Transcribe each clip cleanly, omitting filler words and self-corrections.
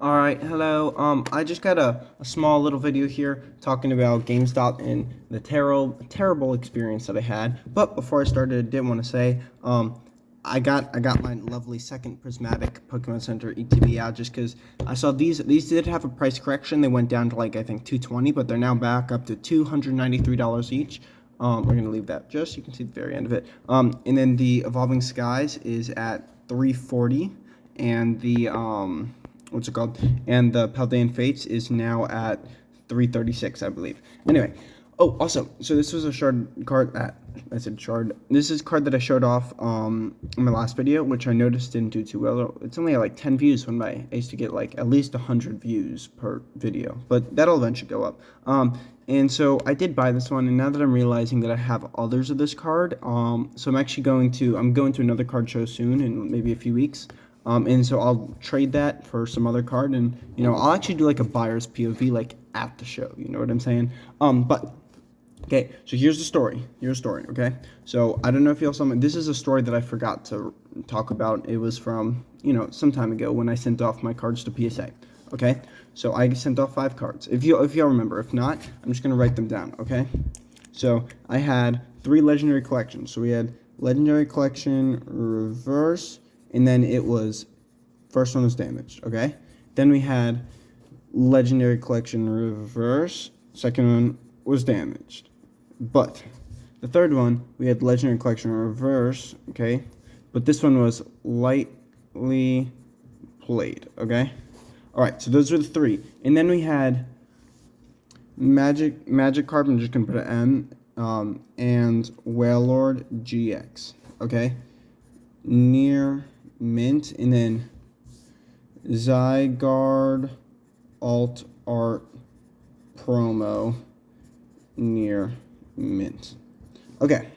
All right, hello. I just got a small little video here talking about GameStop and the terrible experience that I had. But before I started, I did want to say, I got my lovely second prismatic Pokemon Center ETB out just because I saw these did have a price correction. They went down to like I think 220, but they're now back up to $293 each. We're gonna leave that just so you can see the very end of it. And then the Evolving Skies is at 340, and the what's it called? And the Paldean Fates is now at 336, I believe. Anyway, oh, also, so this was a shard card that I said shard. This is a card that I showed off in my last video, which I noticed didn't do too well. It's only at like 10 views when I used to get like at least 100 views per video, but that'll eventually go up. And so I did buy this one, and now that I'm realizing that I have others of this card, so I'm going to another card show soon in maybe a few weeks. And so I'll trade that for some other card, and I'll actually do like a buyer's POV like at the show. You know what I'm saying? But okay, so here's the story. Okay, so I don't know if y'all saw me. This is a story that I forgot to talk about. It was from some time ago when I sent off my cards to PSA. Okay, so I sent off 5 cards. If y'all remember, if not, I'm just gonna write them down. Okay, so I had 3 legendary collections. So we had legendary collection reverse. And then it was, first one was damaged, okay? Then we had legendary collection reverse, second one was damaged. But the third one, we had legendary collection reverse, okay? But this one was lightly played, okay? All right, so those were the 3. And then we had Magic Carp, I'm just gonna put an M, and Wailord GX, okay? Near mint, and then Zygarde alt art promo near mint. Okay,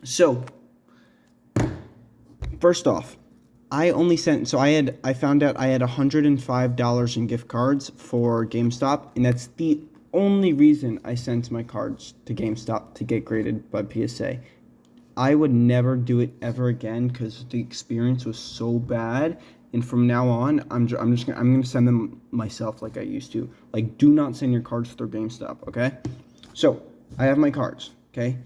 so first off, I found out I had $105 in gift cards for GameStop, and that's the only reason I sent my cards to GameStop to get graded by PSA. I would never do it ever again because the experience was so bad. And from now on, I'm gonna send them myself like I used to. Like, do not send your cards through GameStop, okay? So I have my cards, okay?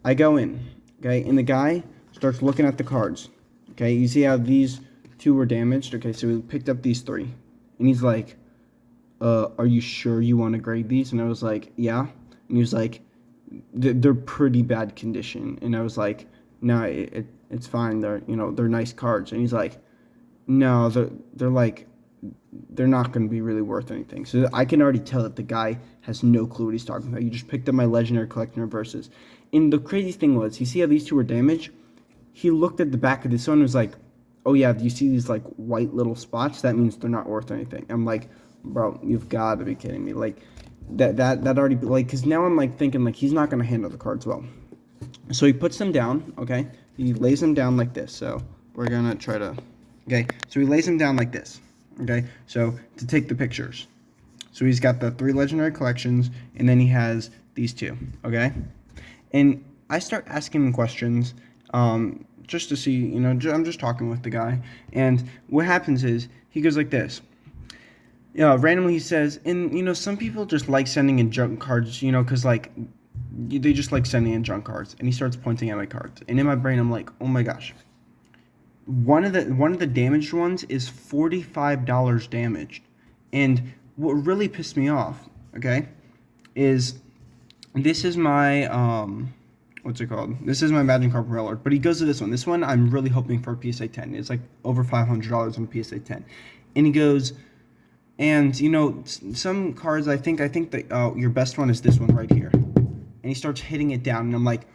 I go in, okay, and the guy starts looking at the cards, okay? You see how these 2 were damaged, okay? So we picked up these 3, and he's like, "Are you sure you want to grade these?" And I was like, "Yeah." And he was like, "They're pretty bad condition." And I was like, "No, it's fine. They're nice cards." And he's like, "No, they're not going to be really worth anything." So I can already tell that the guy has no clue what he's talking about. You just picked up my legendary collection reverses. And the crazy thing was, you see how these 2 were damaged? He looked at the back of this one and was like, "Oh yeah, do you see these like white little spots? That means they're not worth anything." I'm like, "Bro, you've got to be kidding me!" Like, that already, like, because now I'm like thinking like he's not going to handle the cards well. So he puts them down, okay? He lays them down like this. So we're going to try to, okay? So he lays them down like this, okay? So to take the pictures. So he's got the 3 legendary collections, and then he has these 2, okay? And I start asking him questions just to see, I'm just talking with the guy. And what happens is he goes like this. Randomly he says, and some people just like sending in junk cards, because like they just like sending in junk cards. And he starts pointing at my cards, and in my brain I'm like, oh my gosh, one of the damaged ones is $45 damaged. And what really pissed me off, okay, is this is my what's it called? This is my Magic Carp Railroad, but he goes to this one. This one I'm really hoping for a PSA 10. It's like over $500 on PSA 10, and he goes. And some cards, I think that your best one is this one right here. And he starts hitting it down, and I'm like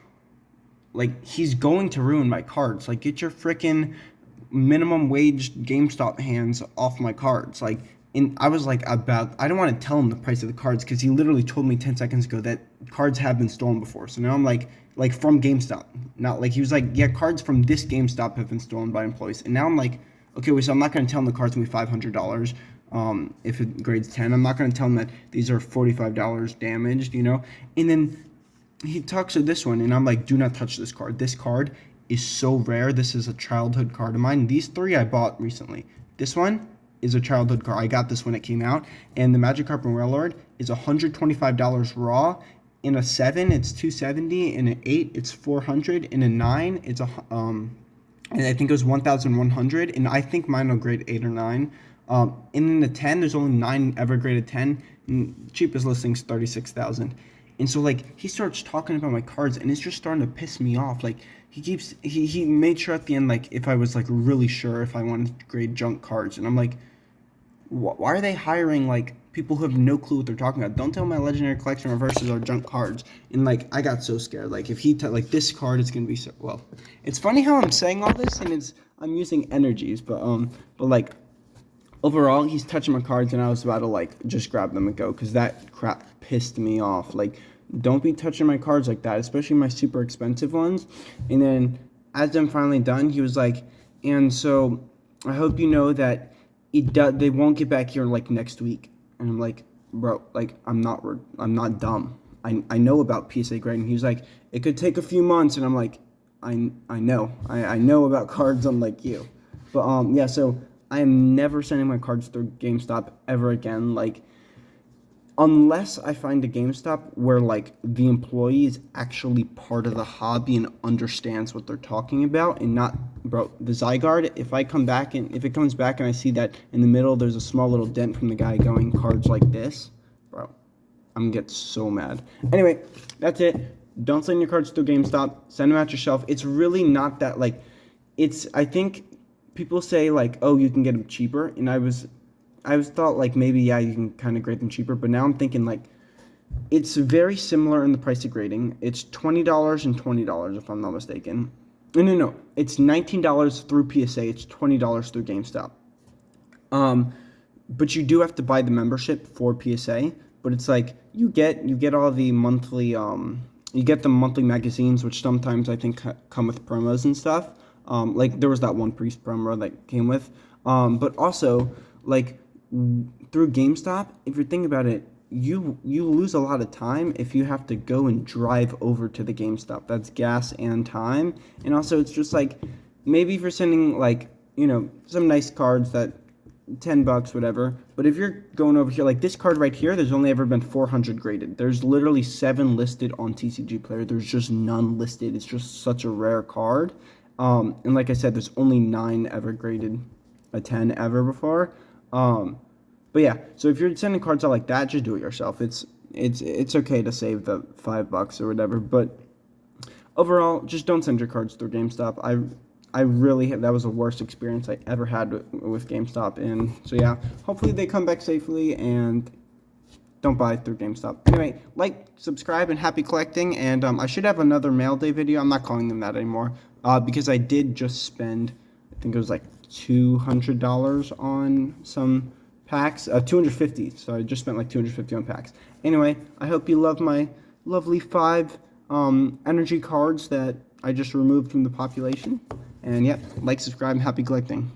he's going to ruin my cards. Like, get your freaking minimum wage GameStop hands off my cards. Like, and I was like, I don't want to tell him the price of the cards because he literally told me 10 seconds ago that cards have been stolen before. So now I'm like from GameStop. Not like he was like, yeah, cards from this GameStop have been stolen by employees. And now I'm like, okay, wait, so I'm not going to tell him the cards will be $500. If it grades 10, I'm not going to tell him that these are $45 damaged, And then he talks to this one, and I'm like, do not touch this card. This card is so rare. This is a childhood card of mine. These 3 I bought recently. This one, is a childhood card. I got this when it came out, and the Magikarp and Wailord is $125 raw. In a 7, it's $270. In an 8, it's $400. In a 9, it's and I think it was 1,100. And I think mine will grade 8 or 9. And in the 10, there's only 9 ever graded 10. And cheapest listing's 36,000. And so like he starts talking about my cards, and it's just starting to piss me off. Like he made sure at the end, like if I was like really sure if I wanted to grade junk cards, and I'm like, why are they hiring like people who have no clue what they're talking about? Don't tell my legendary collection reverses are junk cards. And like I got so scared. Like if he like this card is gonna be so well. It's funny how I'm saying all this and I'm using energies, but like overall he's touching my cards, and I was about to like just grab them and go, because that crap pissed me off. Like don't be touching my cards like that, especially my super expensive ones. And then as I'm finally done, he was like, and so I hope you know that they won't get back here like next week. And I'm like, bro, like I'm not dumb. I know about PSA grading. He was like, it could take a few months, and I'm like, I know about cards, unlike you. But yeah, so I am never sending my cards through GameStop ever again. Like unless I find a GameStop where like the employee is actually part of the hobby and understands what they're talking about, and not, bro, the Zygarde, if it comes back and I see that in the middle there's a small little dent from the guy going cards like this, bro, I'm gonna get so mad. Anyway, that's it. Don't send your cards through GameStop. Send them out yourself. It's really not that, like, I think people say like, oh, you can get them cheaper, and I was thought like maybe, yeah, you can kind of grade them cheaper, but now I'm thinking like it's very similar in the price of grading. It's $20 and $20 if I'm not mistaken. No, it's $19 through PSA. It's $20 through GameStop. But you do have to buy the membership for PSA. But it's like you get all the monthly you get the monthly magazines, which sometimes I think come with promos and stuff. Like there was that one Priest promo that came with. But also like through GameStop, if you're thinking about it, you lose a lot of time if you have to go and drive over to the GameStop. That's gas and time. And also it's just like, maybe if you're sending like, some nice cards that $10, whatever. But if you're going over here, like this card right here, there's only ever been 400 graded. There's literally 7 listed on TCG Player. There's just none listed. It's just such a rare card. And like I said, there's only 9 ever graded a 10 ever before. But yeah, so if you're sending cards out like that, just do it yourself. It's okay to save the $5 or whatever, but overall, just don't send your cards through GameStop. I really that was the worst experience I ever had with GameStop, and so yeah, hopefully they come back safely and don't buy through GameStop. Anyway, like, subscribe, and happy collecting. And I should have another mail day video. I'm not calling them that anymore, because I did just spend, I think it was like $200 on some packs, $250. So I just spent like $250 on packs. Anyway, I hope you love my lovely 5 energy cards that I just removed from the population. And yeah, like, subscribe, and happy collecting.